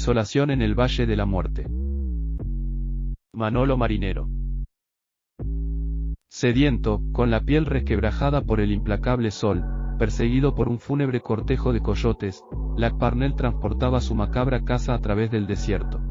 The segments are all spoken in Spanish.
Isolación en el Valle de la Muerte. Manolo Marinero. Sediento, con la piel resquebrajada por el implacable sol, perseguido por un fúnebre cortejo de coyotes, Lac Parnell transportaba su macabra caza a través del desierto.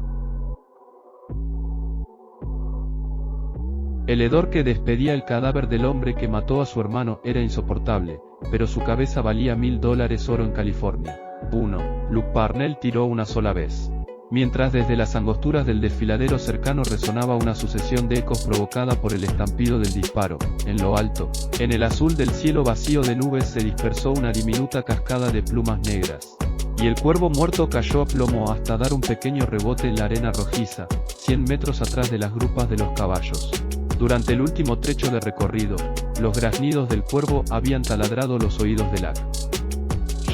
El hedor que despedía el cadáver del hombre que mató a su hermano era insoportable, pero su cabeza valía $1000 oro en California. 1. Luc Parnell tiró una sola vez. Mientras desde las angosturas del desfiladero cercano resonaba una sucesión de ecos provocada por el estampido del disparo, en lo alto, en el azul del cielo vacío de nubes se dispersó una diminuta cascada de plumas negras. Y el cuervo muerto cayó a plomo hasta dar un pequeño rebote en la arena rojiza, 100 metros atrás de las grupas de los caballos. Durante el último trecho de recorrido, los graznidos del cuervo habían taladrado los oídos de Lac.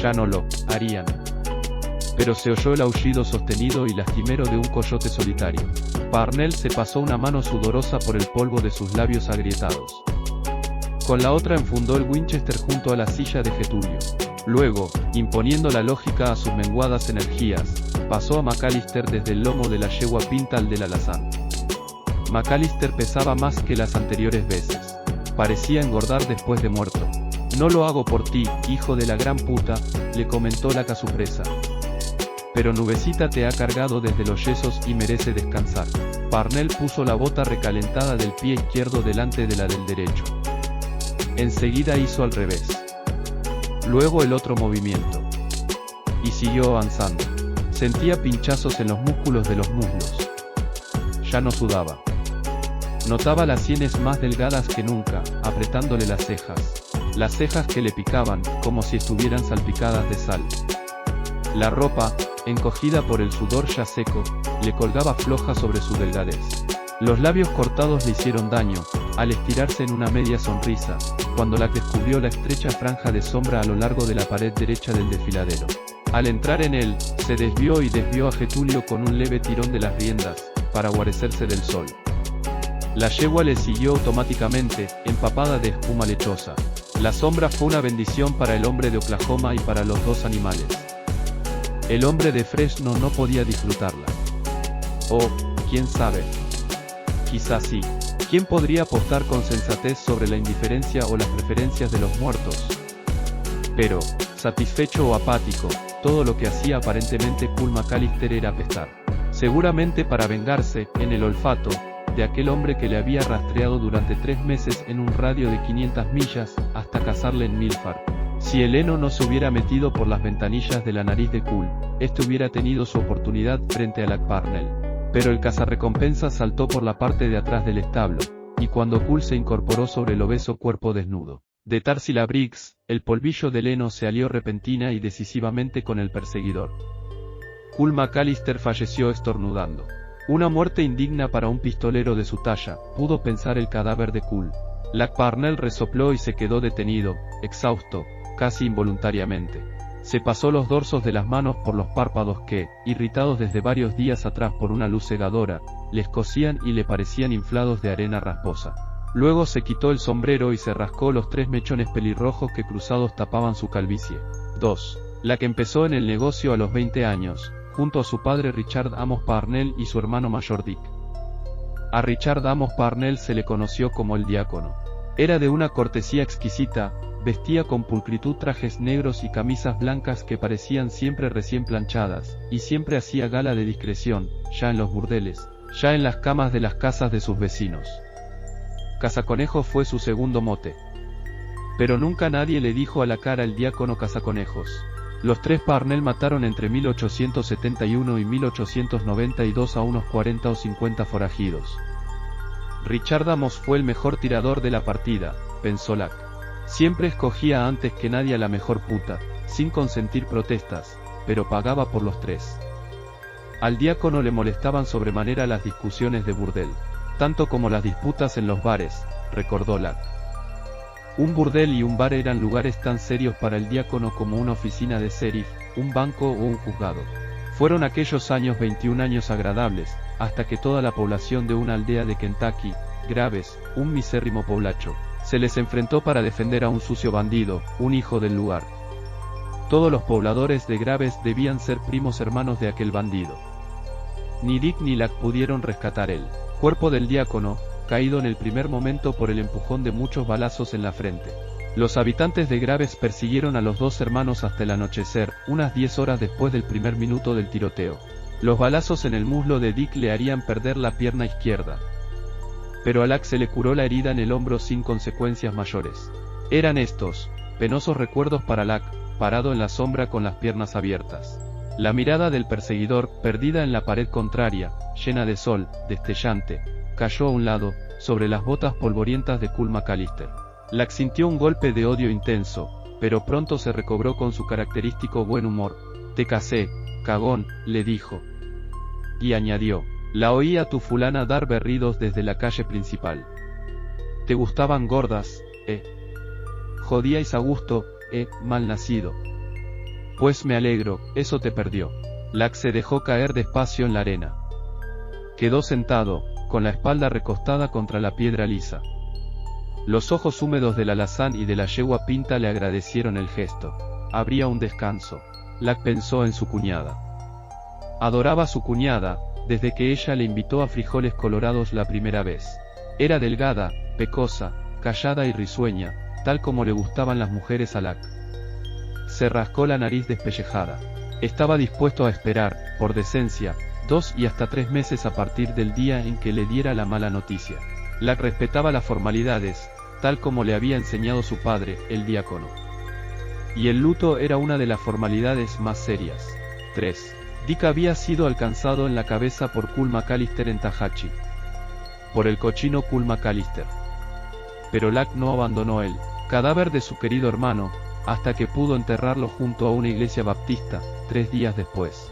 Ya no lo harían. Pero se oyó el aullido sostenido y lastimero de un coyote solitario. Parnell se pasó una mano sudorosa por el polvo de sus labios agrietados. Con la otra enfundó el Winchester junto a la silla de Getulio. Luego, imponiendo la lógica a sus menguadas energías, pasó a McAllister desde el lomo de la yegua pinta al del alazán. McAllister pesaba más que las anteriores veces. Parecía engordar después de muerto. «No lo hago por ti, hijo de la gran puta», le comentó Lac a su presa. «Pero Nubecita te ha cargado desde los yesos y merece descansar». Parnell puso la bota recalentada del pie izquierdo delante de la del derecho. Enseguida hizo al revés. Luego el otro movimiento. Y siguió avanzando. Sentía pinchazos en los músculos de los muslos. Ya no sudaba. Notaba las sienes más delgadas que nunca, apretándole las cejas que le picaban, como si estuvieran salpicadas de sal. La ropa, encogida por el sudor ya seco, le colgaba floja sobre su delgadez. Los labios cortados le hicieron daño, al estirarse en una media sonrisa, cuando Lac descubrió la estrecha franja de sombra a lo largo de la pared derecha del desfiladero. Al entrar en él, se desvió y desvió a Getulio con un leve tirón de las riendas, para guarecerse del sol. La yegua le siguió automáticamente, empapada de espuma lechosa. La sombra fue una bendición para el hombre de Oklahoma y para los dos animales. El hombre de Fresno no podía disfrutarla. O, quién sabe. Quizás sí. ¿Quién podría apostar con sensatez sobre la indiferencia o las preferencias de los muertos? Pero, satisfecho o apático, todo lo que hacía aparentemente Cul McAllister era apestar. Seguramente para vengarse, en el olfato, de aquel hombre que le había rastreado durante 3 meses en un radio de 500 millas, hasta cazarle en Milford. Si el heno no se hubiera metido por las ventanillas de la nariz de Cul, este hubiera tenido su oportunidad frente a Lac Parnell. Pero el cazarrecompensas saltó por la parte de atrás del establo, y cuando Cul se incorporó sobre el obeso cuerpo desnudo de Tarsila Briggs, el polvillo del heno se alió repentina y decisivamente con el perseguidor. Cul McAllister falleció estornudando. Una muerte indigna para un pistolero de su talla, pudo pensar el cadáver de Cul. Lac Parnell resopló y se quedó detenido, exhausto, casi involuntariamente. Se pasó los dorsos de las manos por los párpados que, irritados desde varios días atrás por una luz cegadora, le escocían y le parecían inflados de arena rasposa. Luego se quitó el sombrero y se rascó los 3 mechones pelirrojos que cruzados tapaban su calvicie. 2. Lac empezó en el negocio a los 20 años, junto a su padre Richard Amos Parnell y su hermano mayor Dick. A Richard Amos Parnell se le conoció como el diácono. Era de una cortesía exquisita, vestía con pulcritud trajes negros y camisas blancas que parecían siempre recién planchadas, y siempre hacía gala de discreción, ya en los burdeles, ya en las camas de las casas de sus vecinos. Cazaconejos fue su segundo mote. Pero nunca nadie le dijo a la cara el diácono Cazaconejos. Los 3 Parnell mataron entre 1871 y 1892 a unos 40 o 50 forajidos. Richard Amos fue el mejor tirador de la partida, pensó Lac. Siempre escogía antes que nadie a la mejor puta, sin consentir protestas, pero pagaba por los 3. Al diácono le molestaban sobremanera las discusiones de burdel, tanto como las disputas en los bares, recordó Lac. Un burdel y un bar eran lugares tan serios para el diácono como una oficina de sheriff, un banco o un juzgado. Fueron aquellos años 21 años agradables, hasta que toda la población de una aldea de Kentucky, Graves, un misérrimo poblacho, se les enfrentó para defender a un sucio bandido, un hijo del lugar. Todos los pobladores de Graves debían ser primos hermanos de aquel bandido. Ni Dick ni Lack pudieron rescatar el cuerpo del diácono, caído en el primer momento por el empujón de muchos balazos en la frente. Los habitantes de Graves persiguieron a los dos hermanos hasta el anochecer, unas 10 horas después del primer minuto del tiroteo. Los balazos en el muslo de Dick le harían perder la pierna izquierda. Pero a Lack se le curó la herida en el hombro sin consecuencias mayores. Eran estos penosos recuerdos para Lack, parado en la sombra con las piernas abiertas. La mirada del perseguidor, perdida en la pared contraria, llena de sol, destellante, cayó a un lado, sobre las botas polvorientas de Cool McAllister. Lack sintió un golpe de odio intenso, pero pronto se recobró con su característico buen humor. «Te casé, cagón», le dijo. Y añadió: «La oí a tu fulana dar berridos desde la calle principal. ¿Te gustaban gordas, Jodíais a gusto, mal nacido? Pues me alegro, eso te perdió». Lack se dejó caer despacio en la arena. Quedó sentado, con la espalda recostada contra la piedra lisa. Los ojos húmedos del alazán y de la yegua pinta le agradecieron el gesto. Habría un descanso. Lack pensó en su cuñada. Adoraba a su cuñada, desde que ella le invitó a frijoles colorados la primera vez. Era delgada, pecosa, callada y risueña, tal como le gustaban las mujeres a Lack. Se rascó la nariz despellejada. Estaba dispuesto a esperar, por decencia, 2 y hasta 3 meses a partir del día en que le diera la mala noticia. Lack respetaba las formalidades, tal como le había enseñado su padre, el diácono. Y el luto era una de las formalidades más serias. 3. Dick había sido alcanzado en la cabeza por Cool McAllister en Tallahatchie. Por el cochino Cool McAllister. Pero Lack no abandonó el cadáver de su querido hermano, hasta que pudo enterrarlo junto a una iglesia baptista, 3 días después.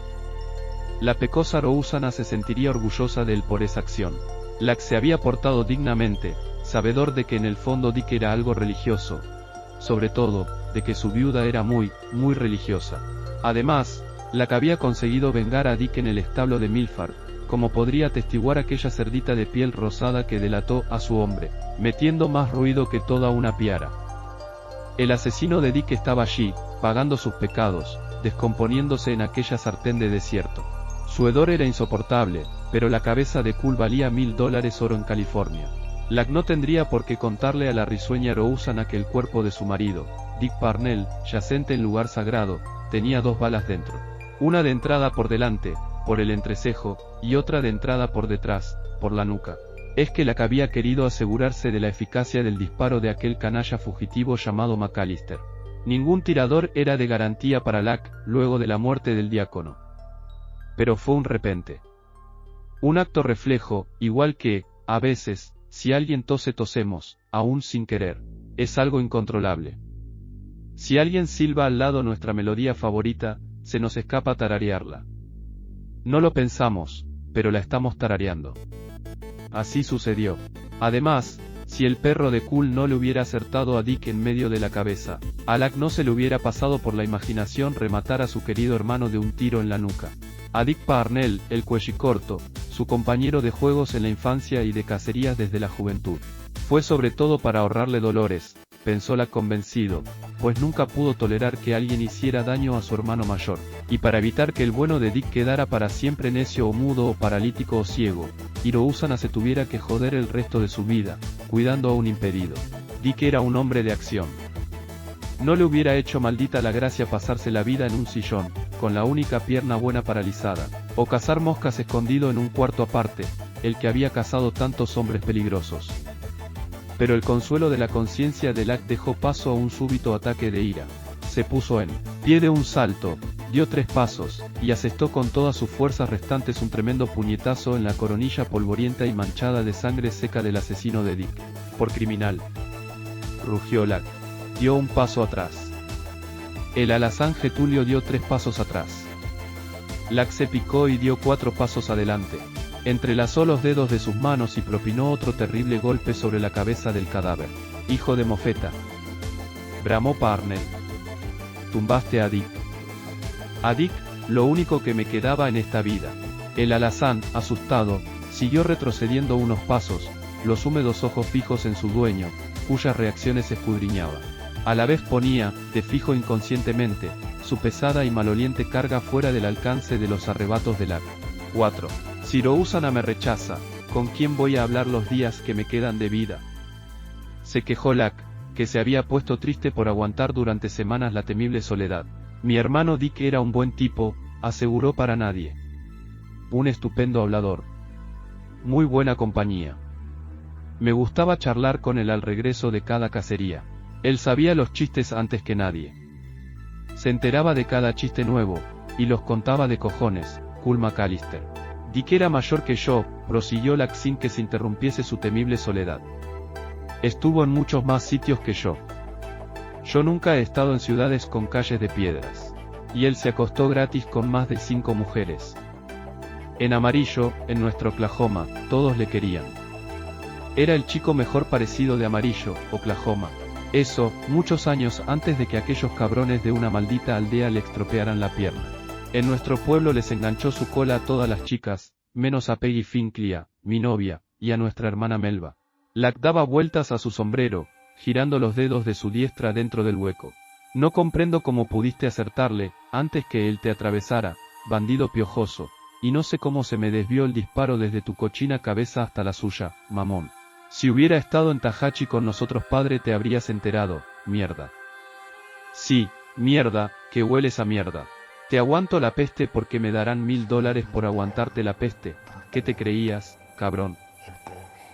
La pecosa Rousana se sentiría orgullosa de él por esa acción. Lack se había portado dignamente, sabedor de que en el fondo Dick era algo religioso. Sobre todo, de que su viuda era muy religiosa. Además, Lack había conseguido vengar a Dick en el establo de Milford, como podría atestiguar aquella cerdita de piel rosada que delató a su hombre, metiendo más ruido que toda una piara. El asesino de Dick estaba allí, pagando sus pecados, descomponiéndose en aquella sartén de desierto. Su hedor era insoportable, pero la cabeza de Cool valía $1000 oro en California. Lack no tendría por qué contarle a la risueña Rousana que el cuerpo de su marido, Dick Parnell, yacente en lugar sagrado, tenía 2 balas dentro. Una de entrada por delante, por el entrecejo, y otra de entrada por detrás, por la nuca. Es que Lack había querido asegurarse de la eficacia del disparo de aquel canalla fugitivo llamado McAllister. Ningún tirador era de garantía para Lack, luego de la muerte del diácono. Pero fue un repente. Un acto reflejo, igual que, a veces, si alguien tose tosemos, aún sin querer. Es algo incontrolable. Si alguien silba al lado nuestra melodía favorita, se nos escapa tararearla. No lo pensamos, pero la estamos tarareando. Así sucedió. Además, si el perro de Cool no le hubiera acertado a Dick en medio de la cabeza, a Lack no se le hubiera pasado por la imaginación rematar a su querido hermano de un tiro en la nuca. A Dick Parnell, el cuellicorto, su compañero de juegos en la infancia y de cacerías desde la juventud. Fue sobre todo para ahorrarle dolores, pensó Lack convencido, pues nunca pudo tolerar que alguien hiciera daño a su hermano mayor, y para evitar que el bueno de Dick quedara para siempre necio o mudo o paralítico o ciego, y Rousana se tuviera que joder el resto de su vida, cuidando a un impedido. Dick era un hombre de acción. No le hubiera hecho maldita la gracia pasarse la vida en un sillón, con la única pierna buena paralizada, o cazar moscas escondido en un cuarto aparte, el que había cazado tantos hombres peligrosos. Pero el consuelo de la conciencia de Lack dejó paso a un súbito ataque de ira. Se puso en pie de un salto, dio 3 pasos, y asestó con todas sus fuerzas restantes un tremendo puñetazo en la coronilla polvorienta y manchada de sangre seca del asesino de Dick. Por criminal, rugió Lack. Dio un paso atrás. El alazán Getulio dio 3 pasos atrás. Lack se picó y dio 4 pasos adelante. Entrelazó los dedos de sus manos y propinó otro terrible golpe sobre la cabeza del cadáver. «Hijo de mofeta», bramó Parnell. «Tumbaste a Dick». «A Dick, lo único que me quedaba en esta vida». El alazán, asustado, siguió retrocediendo unos pasos, los húmedos ojos fijos en su dueño, cuyas reacciones escudriñaba. A la vez ponía, de fijo inconscientemente, su pesada y maloliente carga fuera del alcance de los arrebatos de Lack. 4. Si Rousana me rechaza, ¿con quién voy a hablar los días que me quedan de vida? Se quejó Lack, que se había puesto triste por aguantar durante semanas la temible soledad. Mi hermano Dick era un buen tipo, aseguró para nadie. Un estupendo hablador. Muy buena compañía. Me gustaba charlar con él al regreso de cada cacería. Él sabía los chistes antes que nadie. Se enteraba de cada chiste nuevo, y los contaba de cojones, Cool McAllister. Dick era mayor que yo, prosiguió Lack sin que se interrumpiese su temible soledad. Estuvo en muchos más sitios que yo. Yo nunca he estado en ciudades con calles de piedras. Y él se acostó gratis con más de 5 mujeres. En Amarillo, en nuestro Oklahoma, todos le querían. Era el chico mejor parecido de Amarillo, Oklahoma. Eso, muchos años antes de que aquellos cabrones de una maldita aldea le estropearan la pierna. En nuestro pueblo les enganchó su cola a todas las chicas, menos a Peggy Finclia, mi novia, y a nuestra hermana Melba. Lack daba vueltas a su sombrero, girando los dedos de su diestra dentro del hueco. No comprendo cómo pudiste acertarle, antes que él te atravesara, bandido piojoso, y no sé cómo se me desvió el disparo desde tu cochina cabeza hasta la suya, mamón. Si hubiera estado en Tallahassee con nosotros padre te habrías enterado, mierda. Sí, mierda, que hueles a mierda. Te aguanto la peste porque me darán $1000 por aguantarte la peste. ¿Qué te creías, cabrón?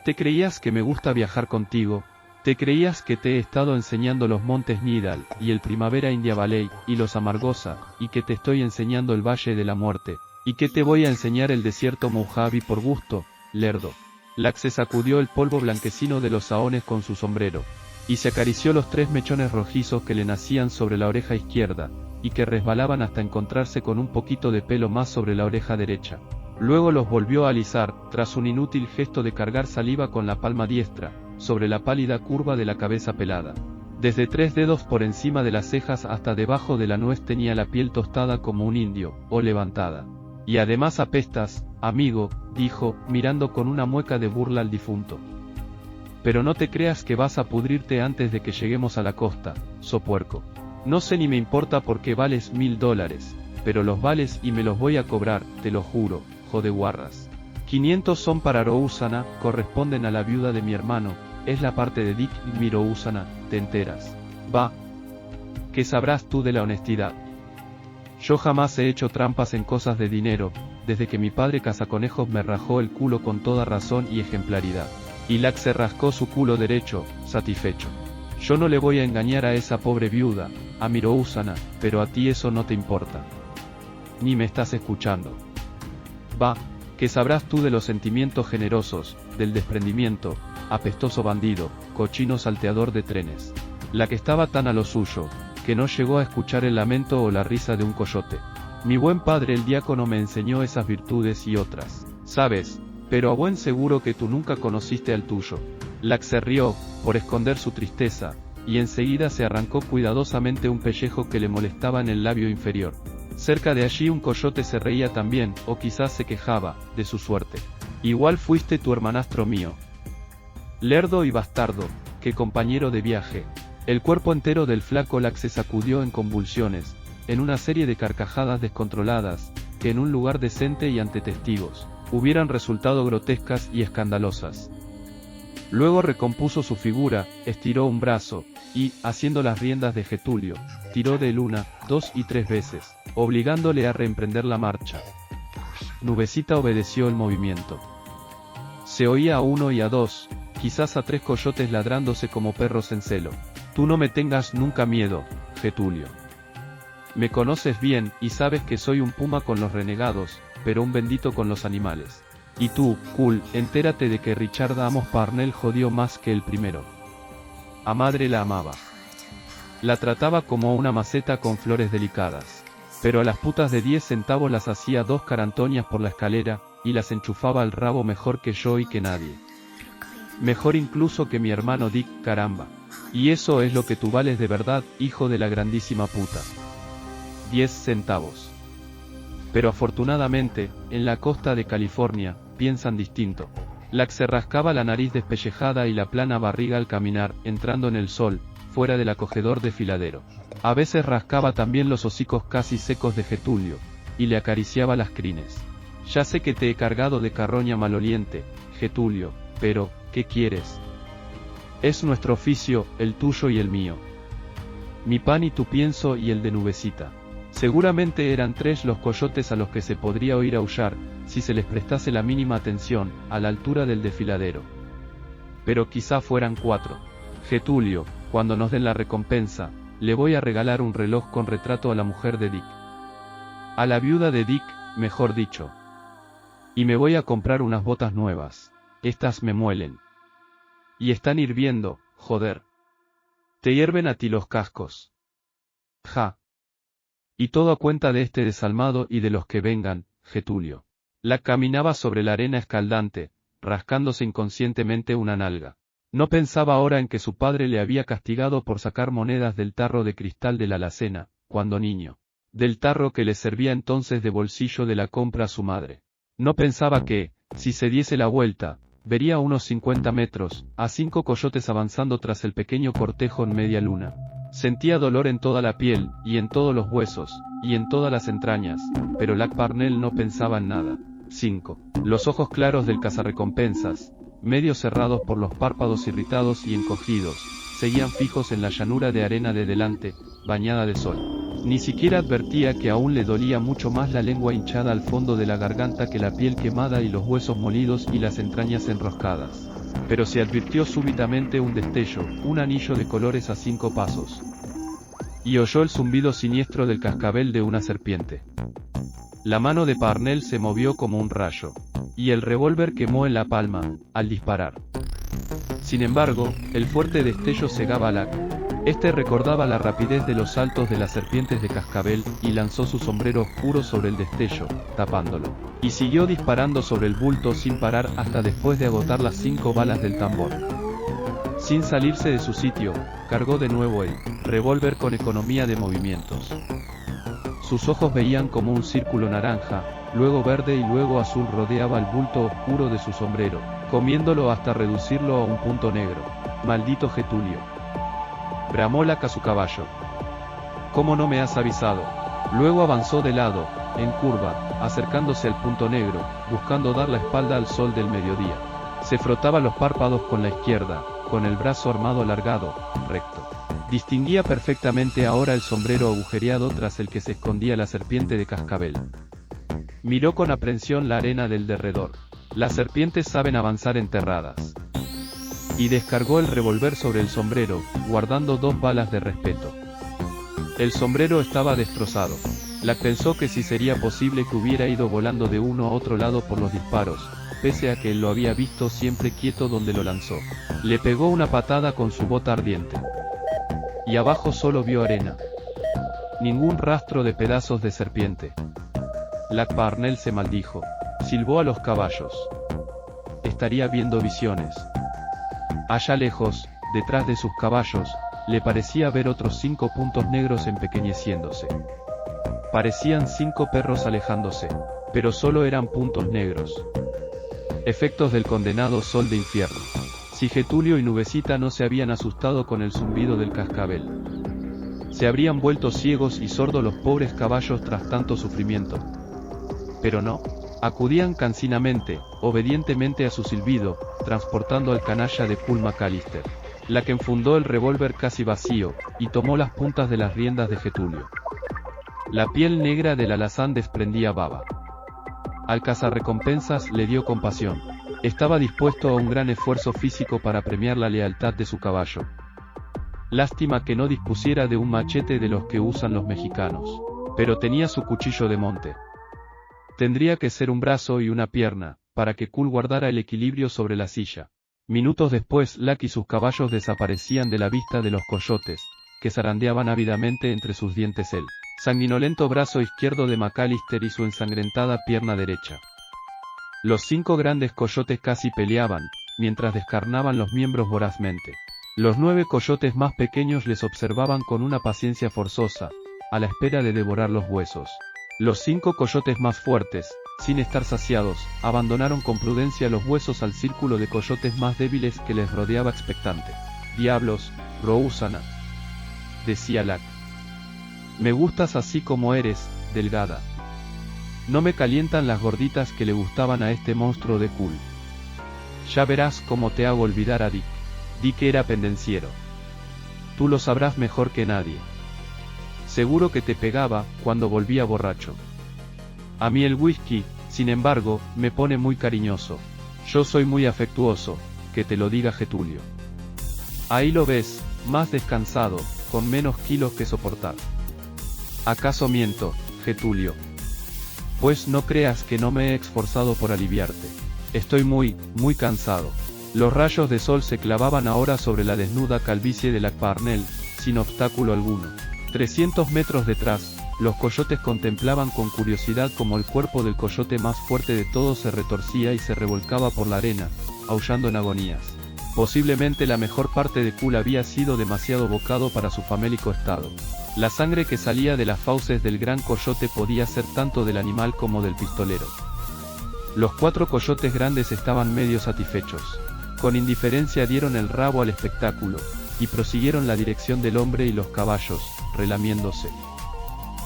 ¿Te creías que me gusta viajar contigo? ¿Te creías que te he estado enseñando los montes Nidal, y el Primavera India Valley, y los Amargosa, y que te estoy enseñando el Valle de la Muerte, y que te voy a enseñar el desierto Mojave por gusto, lerdo? Lack se sacudió el polvo blanquecino de los saones con su sombrero, y se acarició los 3 mechones rojizos que le nacían sobre la oreja izquierda, y que resbalaban hasta encontrarse con un poquito de pelo más sobre la oreja derecha. Luego los volvió a alisar, tras un inútil gesto de cargar saliva con la palma diestra, sobre la pálida curva de la cabeza pelada. Desde 3 dedos por encima de las cejas hasta debajo de la nuez tenía la piel tostada como un indio, o levantada. Y además apestas, amigo, dijo, mirando con una mueca de burla al difunto. Pero no te creas que vas a pudrirte antes de que lleguemos a la costa, sopuerco. No sé ni me importa por qué vales $1000, pero los vales y me los voy a cobrar, te lo juro, jodeguarras. 500 son para Rousana, corresponden a la viuda de mi hermano, es la parte de Dick y mi Rousana, ¿te enteras? Va. ¿Qué sabrás tú de la honestidad? Yo jamás he hecho trampas en cosas de dinero, desde que mi padre cazaconejos me rajó el culo con toda razón y ejemplaridad. Y Lack se rascó su culo derecho, satisfecho. Yo no le voy a engañar a esa pobre viuda, a mi Rousana, pero a ti eso no te importa. Ni me estás escuchando. Va, ¿qué sabrás tú de los sentimientos generosos, del desprendimiento, apestoso bandido, cochino salteador de trenes? Lack estaba tan a lo suyo, que no llegó a escuchar el lamento o la risa de un coyote. Mi buen padre el diácono me enseñó esas virtudes y otras, ¿sabes? Pero a buen seguro que tú nunca conociste al tuyo. Lack se rió, por esconder su tristeza, y enseguida se arrancó cuidadosamente un pellejo que le molestaba en el labio inferior. Cerca de allí un coyote se reía también, o quizás se quejaba, de su suerte. Igual fuiste tu hermanastro mío. Lerdo y bastardo, qué compañero de viaje. El cuerpo entero del flaco Lack se sacudió en convulsiones, en una serie de carcajadas descontroladas, que en un lugar decente y ante testigos, hubieran resultado grotescas y escandalosas. Luego recompuso su figura, estiró un brazo, y, haciendo las riendas de Getulio, tiró de él 1, 2 y 3 veces, obligándole a reemprender la marcha. Nubecita obedeció el movimiento. Se oía a 1 y a 2, quizás a 3 coyotes ladrándose como perros en celo. Tú no me tengas nunca miedo, Getulio. Me conoces bien, y sabes que soy un puma con los renegados, pero un bendito con los animales. Y tú, Cool, entérate de que Richard Amos Parnell jodió más que el primero. A madre la amaba. La trataba como una maceta con flores delicadas. Pero a las putas de 10 centavos las hacía 2 carantoñas por la escalera, y las enchufaba al rabo mejor que yo y que nadie. Mejor incluso que mi hermano Dick, caramba. Y eso es lo que tú vales de verdad, hijo de la grandísima puta. 10 centavos. Pero afortunadamente, en la costa de California, piensan distinto. Lack se rascaba la nariz despellejada y la plana barriga al caminar, entrando en el sol, fuera del acogedor desfiladero. A veces rascaba también los hocicos casi secos de Getulio, y le acariciaba las crines. Ya sé que te he cargado de carroña maloliente, Getulio, pero, ¿qué quieres? Es nuestro oficio, el tuyo y el mío. Mi pan y tu pienso y el de Nubecita. Seguramente eran 3 los coyotes a los que se podría oír aullar, si se les prestase la mínima atención, a la altura del desfiladero. Pero quizá fueran 4. Getulio, cuando nos den la recompensa, le voy a regalar un reloj con retrato a la mujer de Dick. A la viuda de Dick, mejor dicho. Y me voy a comprar unas botas nuevas. Estas me muelen. Y están hirviendo, joder. Te hierven a ti los cascos. Ja. Y todo a cuenta de este desalmado y de los que vengan, Getulio. Lack caminaba sobre la arena escaldante, rascándose inconscientemente una nalga. No pensaba ahora en que su padre le había castigado por sacar monedas del tarro de cristal de la alacena, cuando niño. Del tarro que le servía entonces de bolsillo de la compra a su madre. No pensaba que, si se diese la vuelta, vería a unos 50 metros, a 5 coyotes avanzando tras el pequeño cortejo en media luna. Sentía dolor en toda la piel, y en todos los huesos, y en todas las entrañas, pero Lack Parnell no pensaba en nada. 5. Los ojos claros del cazarrecompensas, medio cerrados por los párpados irritados y encogidos, seguían fijos en la llanura de arena de delante, bañada de sol. Ni siquiera advertía que aún le dolía mucho más la lengua hinchada al fondo de la garganta que la piel quemada y los huesos molidos y las entrañas enroscadas. Pero se advirtió súbitamente un destello, un anillo de colores a 5 pasos. Y oyó el zumbido siniestro del cascabel de una serpiente. La mano de Parnell se movió como un rayo. Y el revólver quemó en la palma, al disparar. Sin embargo, el fuerte destello cegaba a Lack. Este recordaba la rapidez de los saltos de las serpientes de cascabel, y lanzó su sombrero oscuro sobre el destello, tapándolo. Y siguió disparando sobre el bulto sin parar hasta después de agotar las 5 balas del tambor. Sin salirse de su sitio, cargó de nuevo el revólver con economía de movimientos. Sus ojos veían como un círculo naranja, luego verde y luego azul rodeaba el bulto oscuro de su sombrero, comiéndolo hasta reducirlo a un punto negro. Maldito Getulio. Bramó Lack a su caballo. ¿Cómo no me has avisado? Luego avanzó de lado, en curva, acercándose al punto negro, buscando dar la espalda al sol del mediodía. Se frotaba los párpados con la izquierda, con el brazo armado alargado, recto. Distinguía perfectamente ahora el sombrero agujereado tras el que se escondía la serpiente de cascabel. Miró con aprensión la arena del derredor. Las serpientes saben avanzar enterradas. Y descargó el revólver sobre el sombrero, guardando 2 balas de respeto. El sombrero estaba destrozado. Lack pensó que si sería posible que hubiera ido volando de uno a otro lado por los disparos, pese a que él lo había visto siempre quieto donde lo lanzó. Le pegó una patada con su bota ardiente. Y abajo solo vio arena. Ningún rastro de pedazos de serpiente. Lack Parnell se maldijo. Silbó a los caballos. Estaría viendo visiones. Allá lejos, detrás de sus caballos, le parecía ver otros 5 puntos negros empequeñeciéndose. Parecían 5 perros alejándose, pero solo eran puntos negros. Efectos del condenado sol de infierno. Si Getulio y Nubecita no se habían asustado con el zumbido del cascabel, se habrían vuelto ciegos y sordos los pobres caballos tras tanto sufrimiento. Pero no. Acudían cansinamente, obedientemente a su silbido, transportando al canalla de Paul McAllister. Lack enfundó el revólver casi vacío, y tomó las puntas de las riendas de Getulio. La piel negra del alazán desprendía baba. Al cazarrecompensas le dio compasión. Estaba dispuesto a un gran esfuerzo físico para premiar la lealtad de su caballo. Lástima que no dispusiera de un machete de los que usan los mexicanos. Pero tenía su cuchillo de monte. Tendría que ser un brazo y una pierna, para que Cool guardara el equilibrio sobre la silla. Minutos después Lack y sus caballos desaparecían de la vista de los coyotes, que zarandeaban ávidamente entre sus dientes el sanguinolento brazo izquierdo de McAllister y su ensangrentada pierna derecha. Los 5 grandes coyotes casi peleaban, mientras descarnaban los miembros vorazmente. Los 9 coyotes más pequeños les observaban con una paciencia forzosa, a la espera de devorar los huesos. Los 5 coyotes más fuertes, sin estar saciados, abandonaron con prudencia los huesos al círculo de coyotes más débiles que les rodeaba expectante. «Diablos, Rousana», decía Lack. «Me gustas así como eres, delgada. No me calientan las gorditas que le gustaban a este monstruo de Cool. Ya verás cómo te hago olvidar a Dick. Dick era pendenciero. Tú lo sabrás mejor que nadie. Seguro que te pegaba cuando volvía borracho. A mí el whisky, sin embargo, me pone muy cariñoso. Yo soy muy afectuoso, que te lo diga Getulio. Ahí lo ves, más descansado, con menos kilos que soportar. ¿Acaso miento, Getulio? Pues no creas que no me he esforzado por aliviarte. Estoy muy cansado. Los rayos de sol se clavaban ahora sobre la desnuda calvicie de Lackparnell, sin obstáculo alguno. 300 metros detrás, los coyotes contemplaban con curiosidad cómo el cuerpo del coyote más fuerte de todos se retorcía y se revolcaba por la arena, aullando en agonías. Posiblemente la mejor parte de Cool había sido demasiado bocado para su famélico estado. La sangre que salía de las fauces del gran coyote podía ser tanto del animal como del pistolero. Los 4 coyotes grandes estaban medio satisfechos. Con indiferencia dieron el rabo al espectáculo, y prosiguieron la dirección del hombre y los caballos, relamiéndose.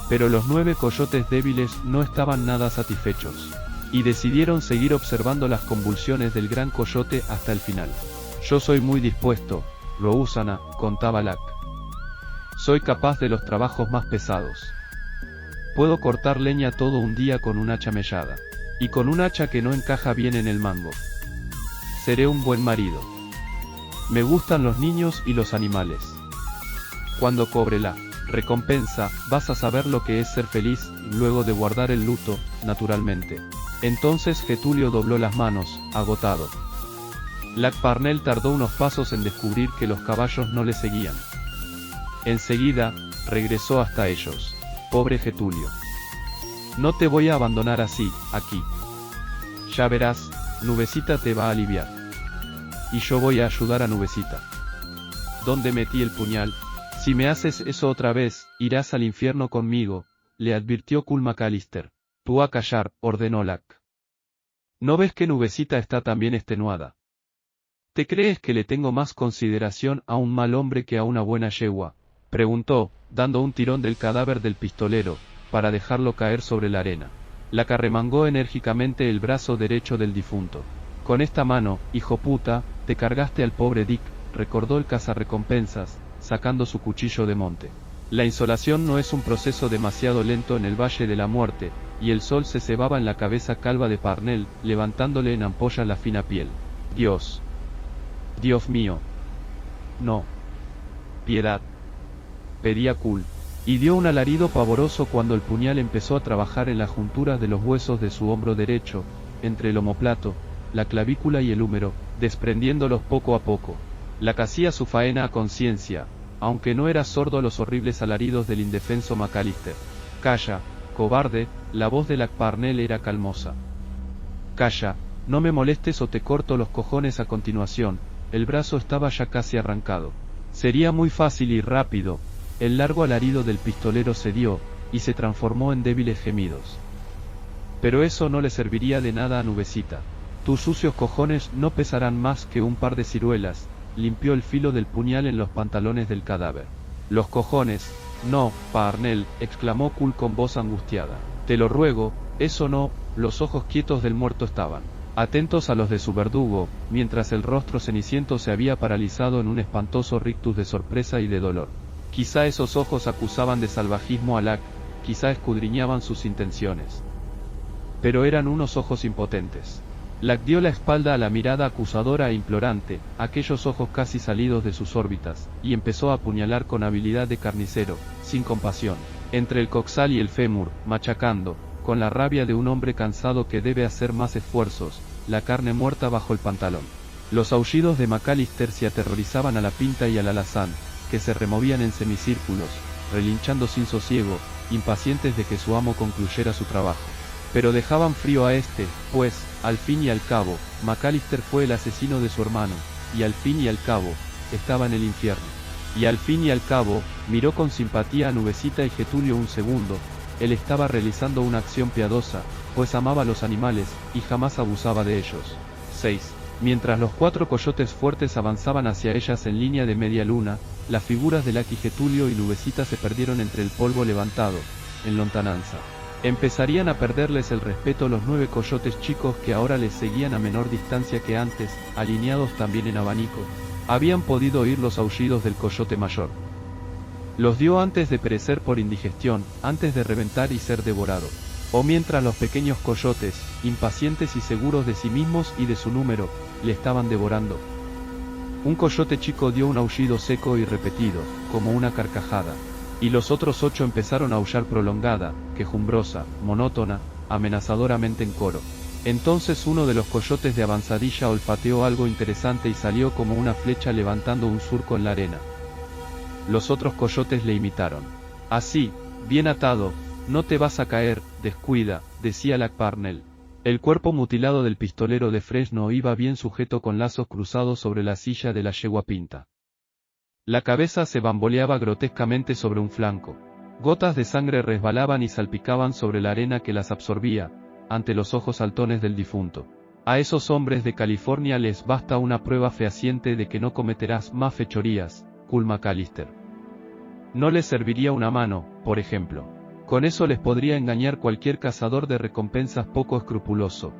Pero los 9 coyotes débiles no estaban nada satisfechos, y decidieron seguir observando las convulsiones del gran coyote hasta el final. Yo soy muy dispuesto, Rousana, contaba Lack. Soy capaz de los trabajos más pesados. Puedo cortar leña todo un día con un hacha mellada, y con un hacha que no encaja bien en el mango. Seré un buen marido. Me gustan los niños y los animales. Cuando cobre la recompensa, vas a saber lo que es ser feliz, luego de guardar el luto, naturalmente. Entonces Getulio dobló las manos, agotado. Lackparnell tardó unos pasos en descubrir que los caballos no le seguían. Enseguida, regresó hasta ellos. Pobre Getulio. No te voy a abandonar así, aquí. Ya verás, Nubecita te va a aliviar. Y yo voy a ayudar a Nubecita. ¿Dónde metí el puñal? Si me haces eso otra vez, irás al infierno conmigo, le advirtió Cool McAllister. Tú a callar, ordenó Lack. ¿No ves que Nubecita está también extenuada? ¿Te crees que le tengo más consideración a un mal hombre que a una buena yegua? Preguntó, dando un tirón del cadáver del pistolero, para dejarlo caer sobre la arena. Lack arremangó enérgicamente el brazo derecho del difunto. Con esta mano, hijo puta, te cargaste al pobre Dick, recordó el cazarrecompensas, sacando su cuchillo de monte. La insolación no es un proceso demasiado lento en el Valle de la Muerte, y el sol se cebaba en la cabeza calva de Parnell, levantándole en ampollas la fina piel. Dios. Dios mío. No. Piedad. Pedía Cool. Y dio un alarido pavoroso cuando el puñal empezó a trabajar en las junturas de los huesos de su hombro derecho, entre el omóplato, la clavícula y el húmero, desprendiéndolos poco a poco. Lack hacía su faena a conciencia, aunque no era sordo a los horribles alaridos del indefenso McAllister. Calla, cobarde, la voz de Lackparnell era calmosa. Calla, no me molestes o te corto los cojones a continuación. El brazo estaba ya casi arrancado. Sería muy fácil y rápido. El largo alarido del pistolero cedió, y se transformó en débiles gemidos. Pero eso no le serviría de nada a Nubecita. Tus sucios cojones no pesarán más que un par de ciruelas, limpió el filo del puñal en los pantalones del cadáver. Los cojones, no, Parnell, exclamó Cool con voz angustiada. Te lo ruego, eso no. Los ojos quietos del muerto estaban atentos a los de su verdugo, mientras el rostro ceniciento se había paralizado en un espantoso rictus de sorpresa y de dolor. Quizá esos ojos acusaban de salvajismo a Lack, quizá escudriñaban sus intenciones. Pero eran unos ojos impotentes. Lack dio la espalda a la mirada acusadora e implorante, aquellos ojos casi salidos de sus órbitas, y empezó a apuñalar con habilidad de carnicero, sin compasión, entre el coxal y el fémur, machacando, con la rabia de un hombre cansado que debe hacer más esfuerzos, la carne muerta bajo el pantalón. Los aullidos de McAllister se aterrorizaban a la pinta y al alazán, que se removían en semicírculos, relinchando sin sosiego, impacientes de que su amo concluyera su trabajo. Pero dejaban frío a este, pues, al fin y al cabo, McAllister fue el asesino de su hermano, y al fin y al cabo, estaba en el infierno. Y al fin y al cabo, miró con simpatía a Nubecita y Getulio un segundo. Él estaba realizando una acción piadosa, pues amaba a los animales, y jamás abusaba de ellos. 6. Mientras los 4 coyotes fuertes avanzaban hacia ellas en línea de media luna, las figuras de Lack y Getulio y Nubecita se perdieron entre el polvo levantado, en lontananza. Empezarían a perderles el respeto los 9 coyotes chicos que ahora les seguían a menor distancia que antes, alineados también en abanico. Habían podido oír los aullidos del coyote mayor. Los dio antes de perecer por indigestión, antes de reventar y ser devorado. O mientras los pequeños coyotes, impacientes y seguros de sí mismos y de su número, le estaban devorando. Un coyote chico dio un aullido seco y repetido, como una carcajada. Y los otros 8 empezaron a aullar prolongada, quejumbrosa, monótona, amenazadoramente en coro. Entonces uno de los coyotes de avanzadilla olfateó algo interesante y salió como una flecha levantando un surco en la arena. Los otros coyotes le imitaron. Así, bien atado, no te vas a caer, descuida, decía Lac Parnell. El cuerpo mutilado del pistolero de Fresno iba bien sujeto con lazos cruzados sobre la silla de la yegua pinta. La cabeza se bamboleaba grotescamente sobre un flanco. Gotas de sangre resbalaban y salpicaban sobre la arena que las absorbía, ante los ojos saltones del difunto. A esos hombres de California les basta una prueba fehaciente de que no cometerás más fechorías, Cool McAllister. No les serviría una mano, por ejemplo. Con eso les podría engañar cualquier cazador de recompensas poco escrupuloso.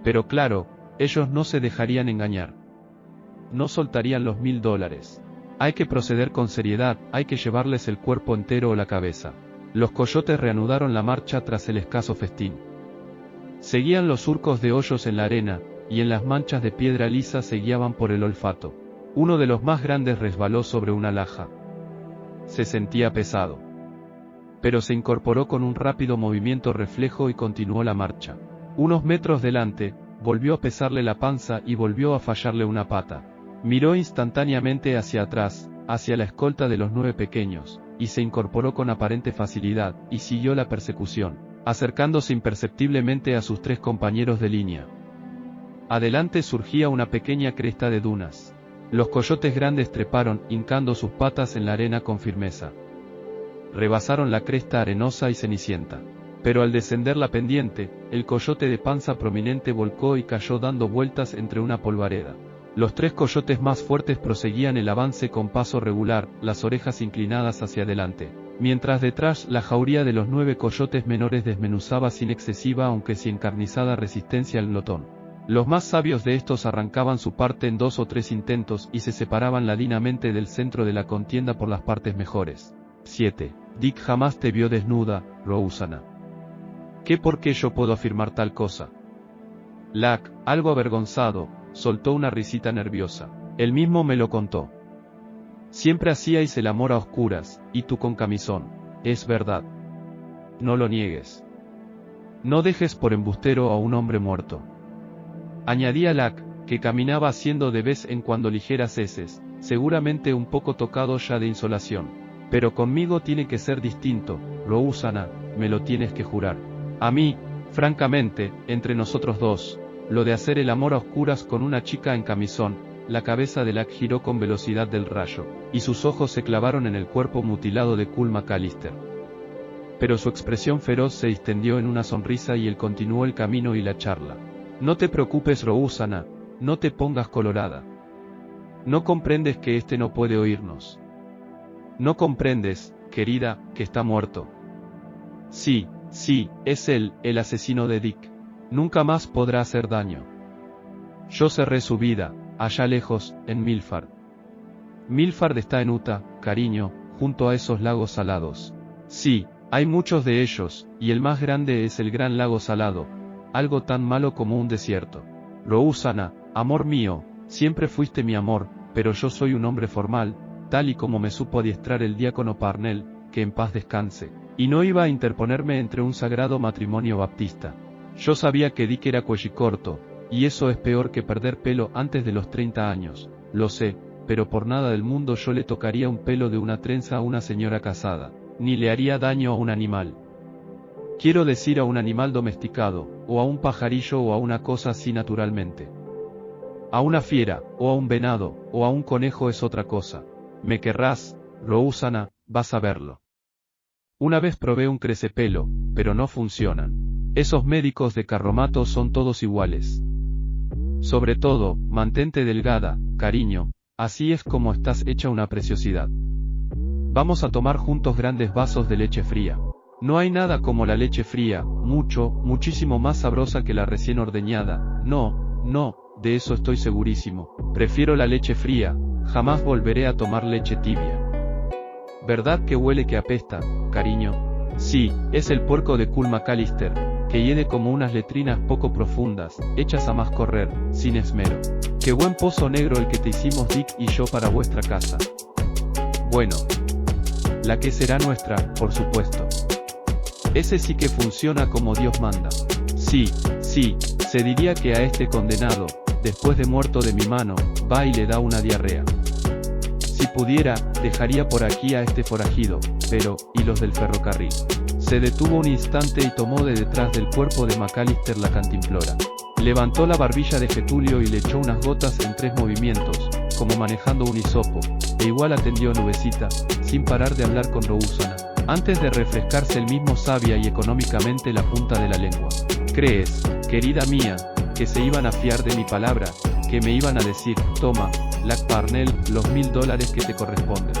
Pero claro, ellos no se dejarían engañar. No soltarían los $1000. Hay que proceder con seriedad, hay que llevarles el cuerpo entero o la cabeza. Los coyotes reanudaron la marcha tras el escaso festín. Seguían los surcos de hoyos en la arena, y en las manchas de piedra lisa se guiaban por el olfato. Uno de los más grandes resbaló sobre una laja. Se sentía pesado. Pero se incorporó con un rápido movimiento reflejo y continuó la marcha. Unos metros delante, volvió a pesarle la panza y volvió a fallarle una pata. Miró instantáneamente hacia atrás, hacia la escolta de los 9 pequeños, y se incorporó con aparente facilidad, y siguió la persecución, acercándose imperceptiblemente a sus 3 compañeros de línea. Adelante surgía una pequeña cresta de dunas. Los coyotes grandes treparon, hincando sus patas en la arena con firmeza. Rebasaron la cresta arenosa y cenicienta. Pero al descender la pendiente, el coyote de panza prominente volcó y cayó dando vueltas entre una polvareda. Los 3 coyotes más fuertes proseguían el avance con paso regular, las orejas inclinadas hacia adelante, mientras detrás la jauría de los 9 coyotes menores desmenuzaba sin excesiva aunque sin encarnizada resistencia al glotón. Los más sabios de estos arrancaban su parte en 2 o 3 intentos y se separaban ladinamente del centro de la contienda por las partes mejores. 7. Dick jamás te vio desnuda, Rosanna. ¿Qué por qué yo puedo afirmar tal cosa? Lac, algo avergonzado, soltó una risita nerviosa. Él mismo me lo contó. Siempre hacíais el amor a oscuras, y tú con camisón. Es verdad. No lo niegues. No dejes por embustero a un hombre muerto. Añadía Lac, que caminaba haciendo de vez en cuando ligeras heces, seguramente un poco tocado ya de insolación. Pero conmigo tiene que ser distinto, Rosanna, me lo tienes que jurar. A mí, francamente, entre nosotros dos, lo de hacer el amor a oscuras con una chica en camisón, la cabeza de Lac giró con velocidad del rayo, y sus ojos se clavaron en el cuerpo mutilado de Cool McAllister. Pero su expresión feroz se distendió en una sonrisa y él continuó el camino y la charla. No te preocupes, Rosanna, no te pongas colorada. No comprendes que este no puede oírnos. No comprendes, querida, que está muerto. Sí, es él, el asesino de Dick. Nunca más podrá hacer daño. Yo cerré su vida, allá lejos, en Milford. Milford está en Utah, cariño, junto a esos lagos salados. Sí, hay muchos de ellos, y el más grande es el Gran Lago Salado, algo tan malo como un desierto. Rosanna, amor mío, siempre fuiste mi amor, pero yo soy un hombre formal, tal y como me supo adiestrar el diácono Parnell, que en paz descanse, y no iba a interponerme entre un sagrado matrimonio baptista. Yo sabía que Dick era cuellicorto, y eso es peor que perder pelo antes de los 30 años, lo sé, pero por nada del mundo yo le tocaría un pelo de una trenza a una señora casada, ni le haría daño a un animal. Quiero decir a un animal domesticado, o a un pajarillo o a una cosa así naturalmente. A una fiera, o a un venado, o a un conejo es otra cosa. Me querrás, Rosanna, vas a verlo. Una vez probé un crecepelo, pero no funcionan. Esos médicos de carromato son todos iguales. Sobre todo, mantente delgada, cariño, así es como estás hecha una preciosidad. Vamos a tomar juntos grandes vasos de leche fría. No hay nada como la leche fría, muchísimo más sabrosa que la recién ordeñada. No, de eso estoy segurísimo. Prefiero la leche fría, jamás volveré a tomar leche tibia. ¿Verdad que huele que apesta, cariño? Sí, es el puerco de Cool McAllister, que hiede como unas letrinas poco profundas, hechas a más correr, sin esmero. Qué buen pozo negro el que te hicimos Dick y yo para vuestra casa. Bueno, la que será nuestra, por supuesto. Ese sí que funciona como Dios manda. Sí, se diría que a este condenado, después de muerto de mi mano, va y le da una diarrea. Si pudiera, dejaría por aquí a este forajido, pero, ¿y los del ferrocarril? Se detuvo un instante y tomó de detrás del cuerpo de McAllister la cantimplora. Levantó la barbilla de Getulio y le echó unas gotas en 3 movimientos, como manejando un hisopo, e igual atendió a Nubecita, sin parar de hablar con Rousana, antes de refrescarse el mismo sabia y económicamente la punta de la lengua. ¿Crees, querida mía, que se iban a fiar de mi palabra, que me iban a decir, toma, Lac Parnell, los $1000 que te corresponden?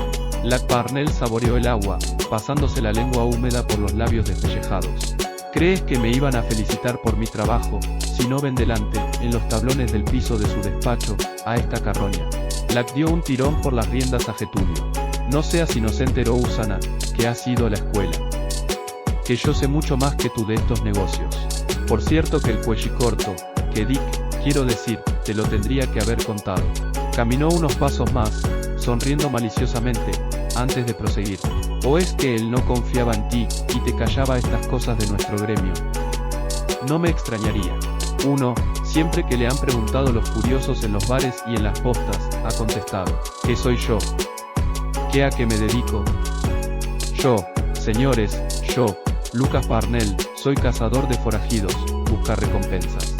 Lac Parnell saboreó el agua, pasándose la lengua húmeda por los labios despellejados. ¿Crees que me iban a felicitar por mi trabajo, si no ven delante, en los tablones del piso de su despacho, a esta carroña? Lac dio un tirón por las riendas a Getulio. No seas inocente, Rousana, que has ido a la escuela. Que yo sé mucho más que tú de estos negocios. Por cierto que el cuellicorto, que Dick, quiero decir, te lo tendría que haber contado. Caminó unos pasos más, sonriendo maliciosamente, antes de proseguir. ¿O es que él no confiaba en ti, y te callaba estas cosas de nuestro gremio? No me extrañaría. Uno, siempre que le han preguntado los curiosos en los bares y en las postas, ha contestado, ¿qué soy yo? ¿Qué a qué me dedico? Yo, señores, yo, Lucas Parnell, soy cazador de forajidos, buscar recompensas.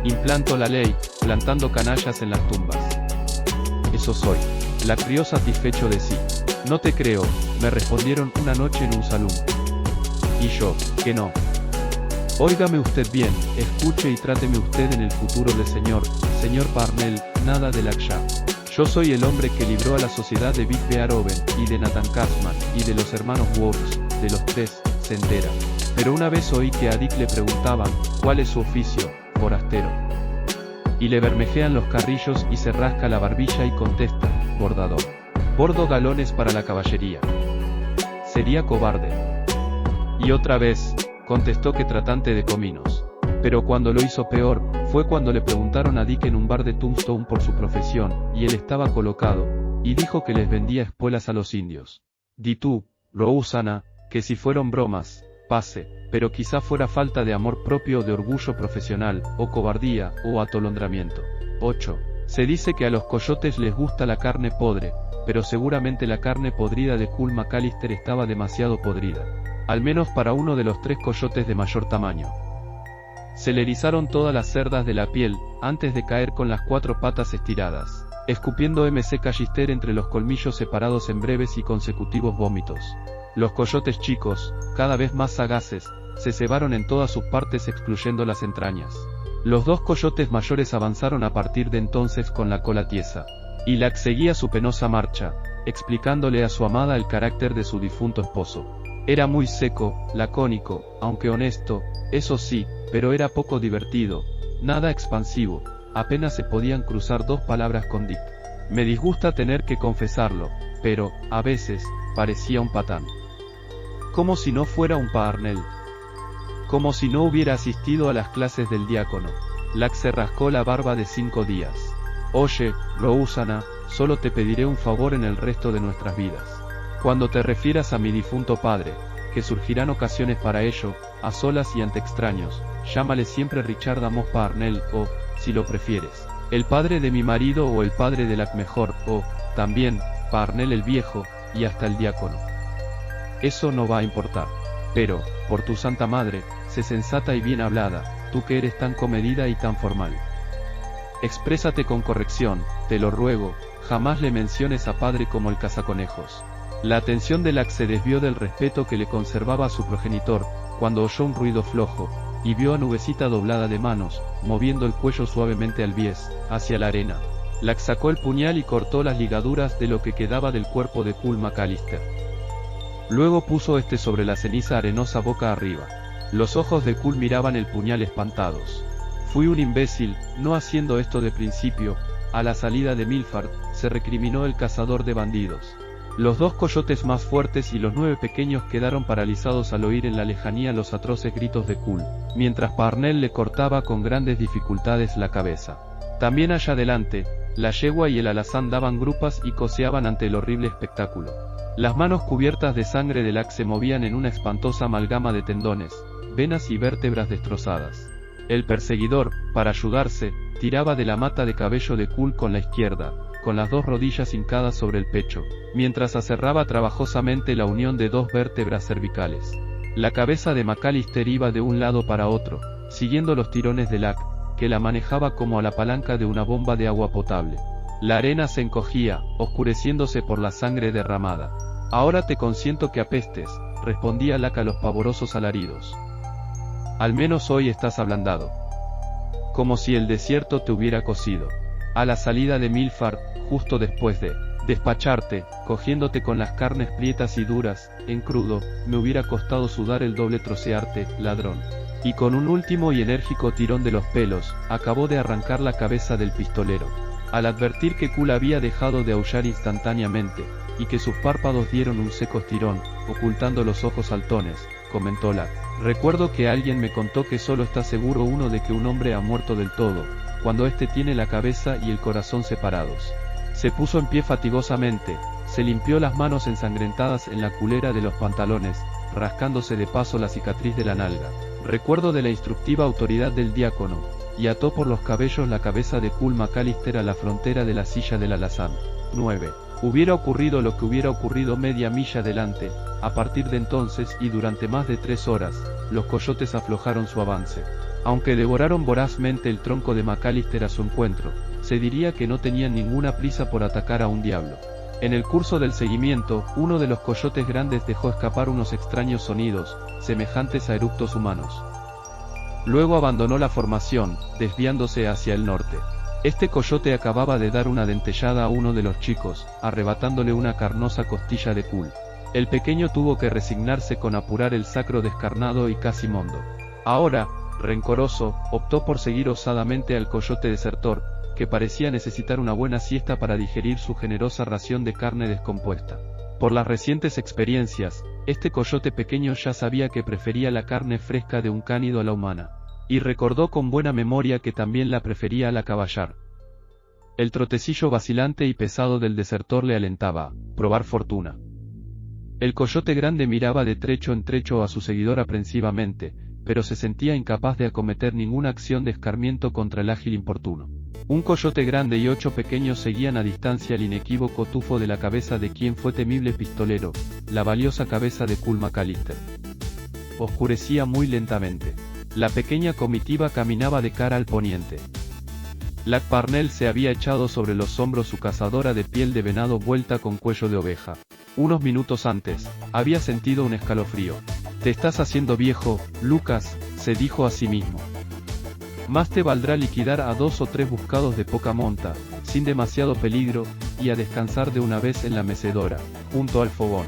Implanto la ley, plantando canallas en las tumbas. Eso soy. La crió satisfecho de sí. No te creo, me respondieron una noche en un salón. Y yo, que no. Óigame usted bien, escuche y tráteme usted en el futuro de señor Parnell, nada de Laksha. Yo soy el hombre que libró a la sociedad de Big Beethoven, y de Nathan Katzman, y de los hermanos Wolves, de los 3, se entera. Pero una vez oí que a Dick le preguntaban, ¿cuál es su oficio, forastero? Y le bermejean los carrillos y se rasca la barbilla y contesta, bordador. Bordo galones para la caballería. Sería cobarde. Y otra vez, contestó que tratante de cominos. Pero cuando lo hizo peor, fue cuando le preguntaron a Dick en un bar de Tombstone por su profesión, y él estaba colocado, y dijo que les vendía espuelas a los indios. Di tú, Rousana, que si fueron bromas, pase, pero quizá fuera falta de amor propio o de orgullo profesional, o cobardía, o atolondramiento. 8. Se dice que a los coyotes les gusta la carne podre, pero seguramente la carne podrida de Cool McAllister estaba demasiado podrida. Al menos para uno de los 3 coyotes de mayor tamaño. Se le erizaron todas las cerdas de la piel, antes de caer con las 4 patas estiradas, escupiendo MC Callister entre los colmillos separados en breves y consecutivos vómitos. Los coyotes chicos, cada vez más sagaces, se cebaron en todas sus partes excluyendo las entrañas. Los 2 coyotes mayores avanzaron a partir de entonces con la cola tiesa. Y Lac seguía su penosa marcha, explicándole a su amada el carácter de su difunto esposo. Era muy seco, lacónico, aunque honesto, eso sí, pero era poco divertido, nada expansivo, apenas se podían cruzar 2 palabras con Dick. Me disgusta tener que confesarlo, pero, a veces, parecía un patán. Como si no fuera un Parnell. Como si no hubiera asistido a las clases del diácono. Lac se rascó la barba de 5 días. Oye, Rousana, solo te pediré un favor en el resto de nuestras vidas. Cuando te refieras a mi difunto padre, que surgirán ocasiones para ello, a solas y ante extraños, llámale siempre Richard Amos Parnell, o, si lo prefieres, el padre de mi marido o el padre de Lac mejor, o, también, Parnell el viejo, y hasta el diácono. Eso no va a importar. Pero, por tu santa madre, sé sensata y bien hablada, tú que eres tan comedida y tan formal. Exprésate con corrección, te lo ruego, jamás le menciones a padre como el cazaconejos. La atención de Lac se desvió del respeto que le conservaba a su progenitor, cuando oyó un ruido flojo, y vio a Nubecita doblada de manos, moviendo el cuello suavemente al bies, hacia la arena. Lac sacó el puñal y cortó las ligaduras de lo que quedaba del cuerpo de Cool McAllister. Luego puso este sobre la ceniza arenosa boca arriba. Los ojos de Kull miraban el puñal espantados. Fui un imbécil, no haciendo esto de principio. A la salida de Milford, se recriminó el cazador de bandidos. Los 2 coyotes más fuertes y los 9 pequeños quedaron paralizados al oír en la lejanía los atroces gritos de Kull, mientras Parnell le cortaba con grandes dificultades la cabeza. También allá adelante, la yegua y el alazán daban grupas y coceaban ante el horrible espectáculo. Las manos cubiertas de sangre de Lack se movían en una espantosa amalgama de tendones, venas y vértebras destrozadas. El perseguidor, para ayudarse, tiraba de la mata de cabello de Kull con la izquierda, con las 2 rodillas hincadas sobre el pecho, mientras aserraba trabajosamente la unión de 2 vértebras cervicales. La cabeza de McAllister iba de un lado para otro, siguiendo los tirones de Lack, que la manejaba como a la palanca de una bomba de agua potable. La arena se encogía, oscureciéndose por la sangre derramada. «Ahora te consiento que apestes», respondía Lack a los pavorosos alaridos. «Al menos hoy estás ablandado. Como si el desierto te hubiera cocido». A la salida de Milford, justo después de despacharte, cogiéndote con las carnes prietas y duras, en crudo, me hubiera costado sudar el doble trocearte, ladrón. Y con un último y enérgico tirón de los pelos, acabó de arrancar la cabeza del pistolero. Al advertir que Kull había dejado de aullar instantáneamente, y que sus párpados dieron un seco estirón, ocultando los ojos saltones, comentó Lack. «Recuerdo que alguien me contó que solo está seguro uno de que un hombre ha muerto del todo, cuando éste tiene la cabeza y el corazón separados». Se puso en pie fatigosamente, se limpió las manos ensangrentadas en la culera de los pantalones, rascándose de paso la cicatriz de la nalga. Recuerdo de la instructiva autoridad del diácono, y ató por los cabellos la cabeza de Kull McAllister a la frontera de la silla del alazán. 9. Hubiera ocurrido lo que hubiera ocurrido media milla adelante. A partir de entonces y durante más de 3 horas, los coyotes aflojaron su avance. Aunque devoraron vorazmente el tronco de McAllister a su encuentro, se diría que no tenían ninguna prisa por atacar a un diablo. En el curso del seguimiento, uno de los coyotes grandes dejó escapar unos extraños sonidos, semejantes a eructos humanos. Luego abandonó la formación, desviándose hacia el norte. Este coyote acababa de dar una dentellada a uno de los chicos, arrebatándole una carnosa costilla de Kull. El pequeño tuvo que resignarse con apurar el sacro descarnado y casi mondo. Ahora, rencoroso, optó por seguir osadamente al coyote desertor, que parecía necesitar una buena siesta para digerir su generosa ración de carne descompuesta. Por las recientes experiencias, este coyote pequeño ya sabía que prefería la carne fresca de un cánido a la humana, y recordó con buena memoria que también la prefería a la caballar. El trotecillo vacilante y pesado del desertor le alentaba a probar fortuna. El coyote grande miraba de trecho en trecho a su seguidor aprensivamente, pero se sentía incapaz de acometer ninguna acción de escarmiento contra el ágil importuno. Un coyote grande y 8 pequeños seguían a distancia el inequívoco tufo de la cabeza de quien fue temible pistolero, la valiosa cabeza de Kull McAllister. Oscurecía muy lentamente. La pequeña comitiva caminaba de cara al poniente. Lack Parnell se había echado sobre los hombros su cazadora de piel de venado vuelta con cuello de oveja. Unos minutos antes, había sentido un escalofrío. «Te estás haciendo viejo, Lucas», se dijo a sí mismo. «Más te valdrá liquidar a 2 o 3 buscados de poca monta, sin demasiado peligro, y a descansar de una vez en la mecedora, junto al fogón».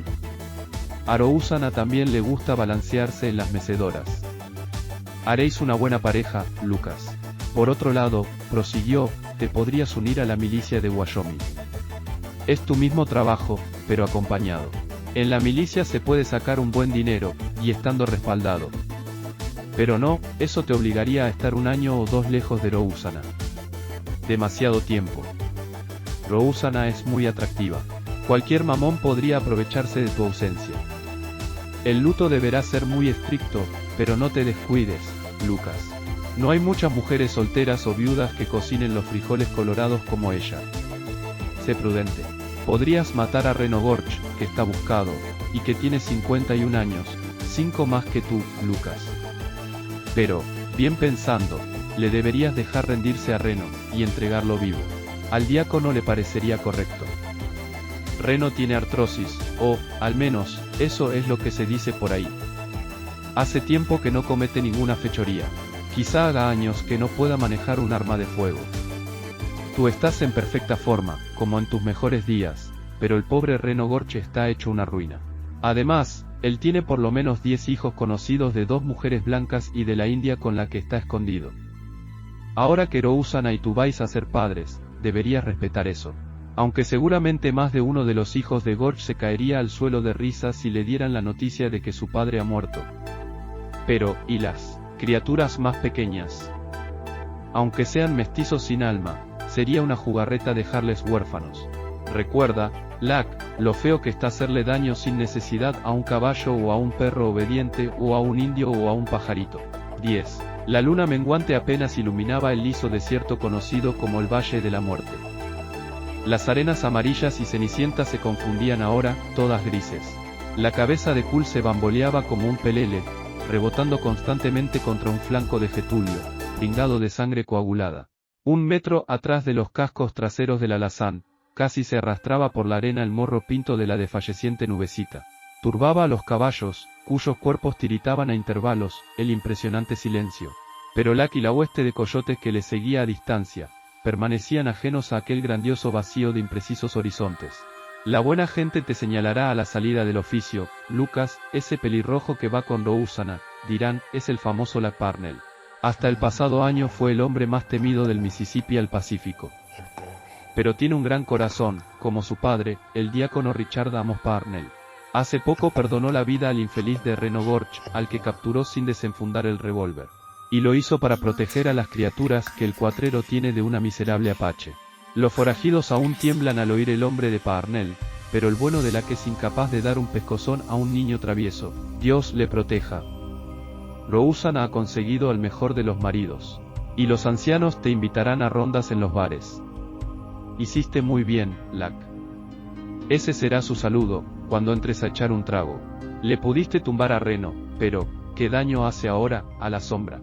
A Rousana también le gusta balancearse en las mecedoras. «Haréis una buena pareja, Lucas. Por otro lado», prosiguió, «te podrías unir a la milicia de Wyoming. Es tu mismo trabajo, pero acompañado. En la milicia se puede sacar un buen dinero, y estando respaldado. Pero no, eso te obligaría a estar 1 año o 2 lejos de Rousana. Demasiado tiempo. Rousana es muy atractiva. Cualquier mamón podría aprovecharse de tu ausencia. El luto deberá ser muy estricto, pero no te descuides, Lucas. No hay muchas mujeres solteras o viudas que cocinen los frijoles colorados como ella. Sé prudente. Podrías matar a Reno Gorge, que está buscado, y que tiene 51 años, 5 más que tú, Lucas. Pero, bien pensando, le deberías dejar rendirse a Reno, y entregarlo vivo. Al diácono le parecería correcto. Reno tiene artrosis, o, al menos, eso es lo que se dice por ahí. Hace tiempo que no comete ninguna fechoría. Quizá haga años que no pueda manejar un arma de fuego. Tú estás en perfecta forma, como en tus mejores días, pero el pobre Reno Gorge está hecho una ruina. Además, él tiene por lo menos 10 hijos conocidos de 2 mujeres blancas y de la India con la que está escondido. Ahora que Rouzana y tú vais a ser padres, deberías respetar eso. Aunque seguramente más de uno de los hijos de Gorge se caería al suelo de risa si le dieran la noticia de que su padre ha muerto. Pero, ¿y las criaturas más pequeñas? Aunque sean mestizos sin alma, sería una jugarreta dejarles huérfanos. Recuerda, Lack, lo feo que está hacerle daño sin necesidad a un caballo o a un perro obediente o a un indio o a un pajarito. 10. La luna menguante apenas iluminaba el liso desierto conocido como el Valle de la Muerte. Las arenas amarillas y cenicientas se confundían ahora, todas grises. La cabeza de Kul se bamboleaba como un pelele, rebotando constantemente contra un flanco de Getulio, pringado de sangre coagulada. 1 metro atrás de los cascos traseros del alazán, casi se arrastraba por la arena el morro pinto de la desfalleciente Nubecita. Turbaba a los caballos, cuyos cuerpos tiritaban a intervalos, el impresionante silencio. Pero Lack y la hueste de coyotes que le seguía a distancia, permanecían ajenos a aquel grandioso vacío de imprecisos horizontes. La buena gente te señalará a la salida del oficio, Lucas, ese pelirrojo que va con Rouzana, dirán, es el famoso Lack Parnell. Hasta el pasado año fue el hombre más temido del Mississippi al Pacífico. Pero tiene un gran corazón, como su padre, el diácono Richard Amos Parnell. Hace poco perdonó la vida al infeliz de Reno Gorge, al que capturó sin desenfundar el revólver. Y lo hizo para proteger a las criaturas que el cuatrero tiene de una miserable apache. Los forajidos aún tiemblan al oír el nombre de Parnell, pero el bueno de Lack es incapaz de dar un pescozón a un niño travieso. Dios le proteja. Rouzana ha conseguido al mejor de los maridos. Y los ancianos te invitarán a rondas en los bares. Hiciste muy bien, Lack. Ese será su saludo, cuando entres a echar un trago. Le pudiste tumbar a Reno, pero, ¿qué daño hace ahora, a la sombra?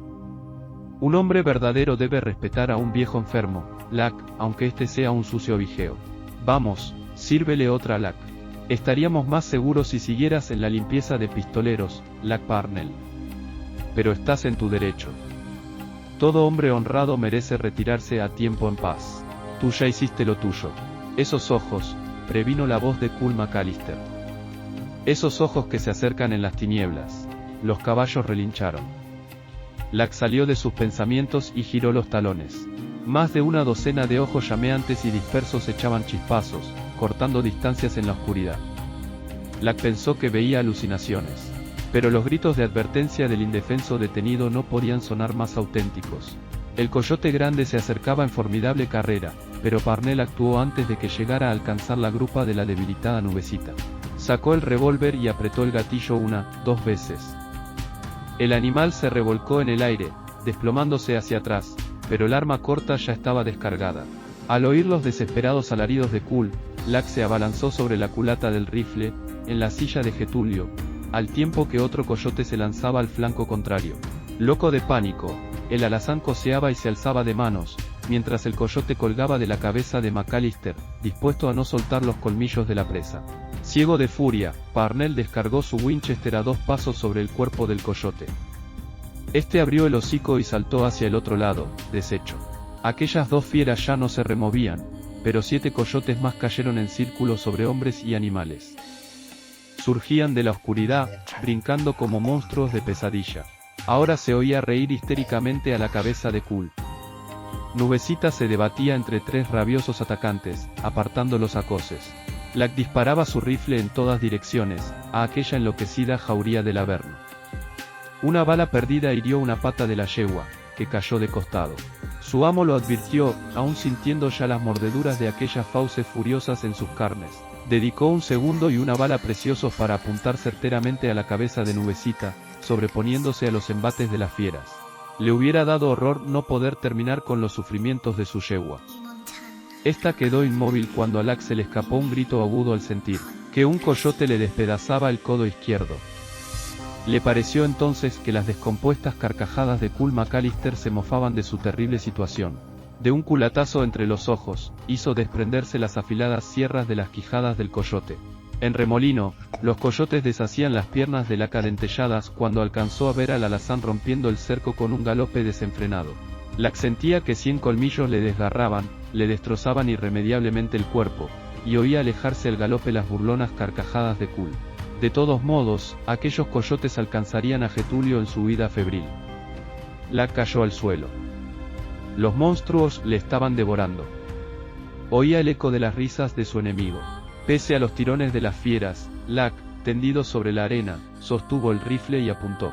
Un hombre verdadero debe respetar a un viejo enfermo, Lack, aunque este sea un sucio vigeo. Vamos, sírvele otra, Lack. Estaríamos más seguros si siguieras en la limpieza de pistoleros, Lack Parnell. Pero estás en tu derecho. Todo hombre honrado merece retirarse a tiempo en paz. Tú ya hiciste lo tuyo. Esos ojos, previno la voz de Kul McAllister. Esos ojos que se acercan en las tinieblas. Los caballos relincharon. Lack salió de sus pensamientos y giró los talones. Más de una docena de ojos llameantes y dispersos echaban chispazos, cortando distancias en la oscuridad. Lack pensó que veía alucinaciones. Pero los gritos de advertencia del indefenso detenido no podían sonar más auténticos. El coyote grande se acercaba en formidable carrera, pero Parnell actuó antes de que llegara a alcanzar la grupa de la debilitada Nubecita. Sacó el revólver y apretó el gatillo 2 veces. El animal se revolcó en el aire, desplomándose hacia atrás, pero el arma corta ya estaba descargada. Al oír los desesperados alaridos de Kul, Lack se abalanzó sobre la culata del rifle, en la silla de Getulio, al tiempo que otro coyote se lanzaba al flanco contrario. Loco de pánico, el alazán coceaba y se alzaba de manos, mientras el coyote colgaba de la cabeza de McAllister, dispuesto a no soltar los colmillos de la presa. Ciego de furia, Parnell descargó su Winchester a 2 pasos sobre el cuerpo del coyote. Este abrió el hocico y saltó hacia el otro lado, deshecho. Aquellas 2 fieras ya no se removían, pero 7 coyotes más cayeron en círculo sobre hombres y animales. Surgían de la oscuridad, brincando como monstruos de pesadilla. Ahora se oía reír histéricamente a la cabeza de Kul. Nubecita se debatía entre 3 rabiosos atacantes, apartando los acoces. Lack disparaba su rifle en todas direcciones, a aquella enloquecida jauría del Averno. Una bala perdida hirió una pata de la yegua, que cayó de costado. Su amo lo advirtió, aún sintiendo ya las mordeduras de aquellas fauces furiosas en sus carnes. Dedicó un segundo y una bala preciosos para apuntar certeramente a la cabeza de Nubecita, sobreponiéndose a los embates de las fieras. Le hubiera dado horror no poder terminar con los sufrimientos de su yegua. Esta quedó inmóvil cuando a Lack se le escapó un grito agudo al sentir que un coyote le despedazaba el codo izquierdo. Le pareció entonces que las descompuestas carcajadas de Kul McAllister se mofaban de su terrible situación. De un culatazo entre los ojos, hizo desprenderse las afiladas sierras de las quijadas del coyote. En remolino, los coyotes deshacían las piernas de Lack adentelladas cuando alcanzó a ver al alazán rompiendo el cerco con un galope desenfrenado. Lack sentía que 100 colmillos le desgarraban, le destrozaban irremediablemente el cuerpo, y oía alejarse al galope las burlonas carcajadas de Kul. De todos modos, aquellos coyotes alcanzarían a Getulio en su huida febril. Lack cayó al suelo. Los monstruos le estaban devorando. Oía el eco de las risas de su enemigo. Pese a los tirones de las fieras, Lack, tendido sobre la arena, sostuvo el rifle y apuntó.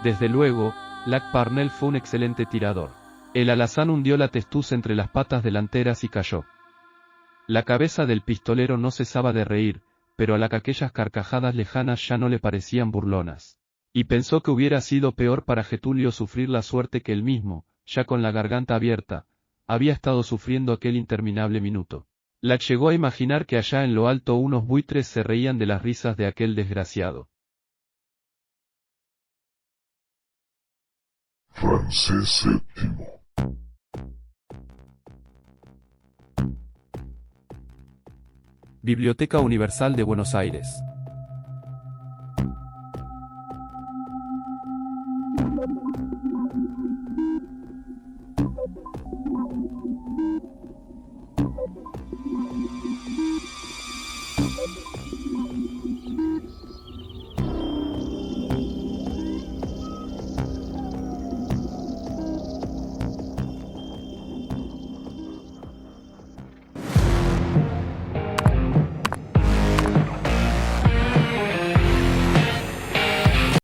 Desde luego, Lack Parnell fue un excelente tirador. El alazán hundió la testuz entre las patas delanteras y cayó. La cabeza del pistolero no cesaba de reír, pero a Lack aquellas carcajadas lejanas ya no le parecían burlonas. Y pensó que hubiera sido peor para Getulio sufrir la suerte que él mismo, ya con la garganta abierta, había estado sufriendo aquel interminable minuto. Lack llegó a imaginar que allá en lo alto unos buitres se reían de las risas de aquel desgraciado. Francés VII. Biblioteca Universal de Buenos Aires.